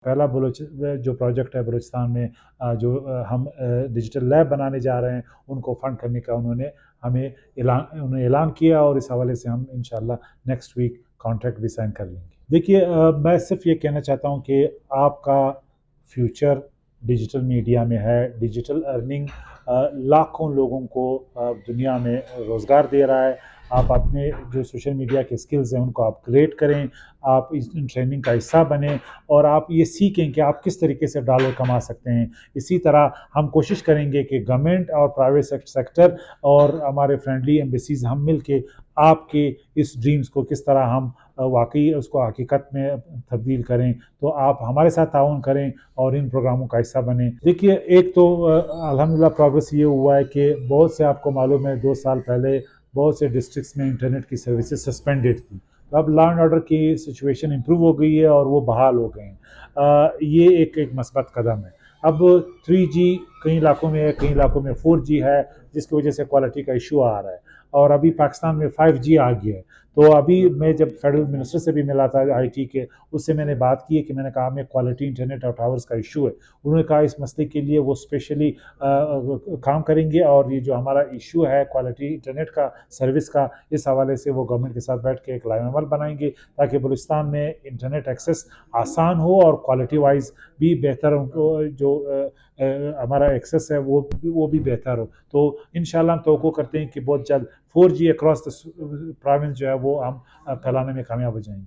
पहला जो प्रोजेक्ट है बलूचिस्तान में, हम डिजिटल लैब बनाने जा रहे हैं, उनको फंड करने का उन्होंने ऐलान किया, और इस हवाले से हम इंशाल्लाह नेक्स्ट वीक कॉन्ट्रैक्ट भी साइन कर लेंगे। देखिए, मैं सिर्फ ये कहना चाहता हूँ कि आपका फ्यूचर डिजिटल मीडिया में है। डिजिटल अर्निंग लाखों लोगों को दुनिया में रोज़गार दे रहा है। आप अपने जो सोशल मीडिया के स्किल्स हैं उनको अपग्रेड करें, आप इस ट्रेनिंग का हिस्सा बने, और आप ये सीखें कि आप किस तरीके से डॉलर कमा सकते हैं। इसी तरह हम कोशिश करेंगे कि गवर्नमेंट और प्राइवेट सेक्टर और हमारे फ्रेंडली एम्बेसीज हम मिल के आपके इस ड्रीम्स को किस तरह हम वाकई उसको हकीकत में तब्दील करें। तो आप हमारे साथ ताउन करें और इन प्रोग्रामों का हिस्सा बने। देखिए, एक तो अल्हम्दुलिल्लाह प्रोग्रेस ये हुआ है कि बहुत से, आपको मालूम है, 2 साल पहले बहुत से डिस्ट्रिक्ट्स में इंटरनेट की सर्विसेज सस्पेंडेड थी। तो अब लॉ एंड ऑर्डर की सिचुएशन इंप्रूव हो गई है और वो बहाल हो गए हैं। ये एक मस्बत कदम है। अब 3G कई इलाकों में है, कई इलाकों में 4G है, जिसकी वजह से क्वालिटी का इशू आ रहा है। और अभी पाकिस्तान में 5G आ गया है। तो अभी मैं जब फेडरल मिनिस्टर से भी मिला था IT के, उससे मैंने बात की है कि मैंने कहा हमें क्वालिटी इंटरनेट और टावर्स का इशू है। उन्होंने कहा इस मसले के लिए वो स्पेशली काम करेंगे, और ये जो हमारा इशू है क्वालिटी इंटरनेट का, सर्विस का, इस हवाले से वो गवर्नमेंट के साथ बैठ के एक लाइनअमल बनाएंगे, ताकि बलूचिस्तान में इंटरनेट एक्सेस आसान हो और क्वालिटी वाइज भी बेहतर, उनको जो हमारा एक्सेस है वो भी बेहतर हो। तो इंशाल्लाह हम तवक्को करते हैं कि बहुत जल्द 4G अक्रॉस द प्रोविंस जो है वो हम फैलाने में कामयाब हो जाएंगे।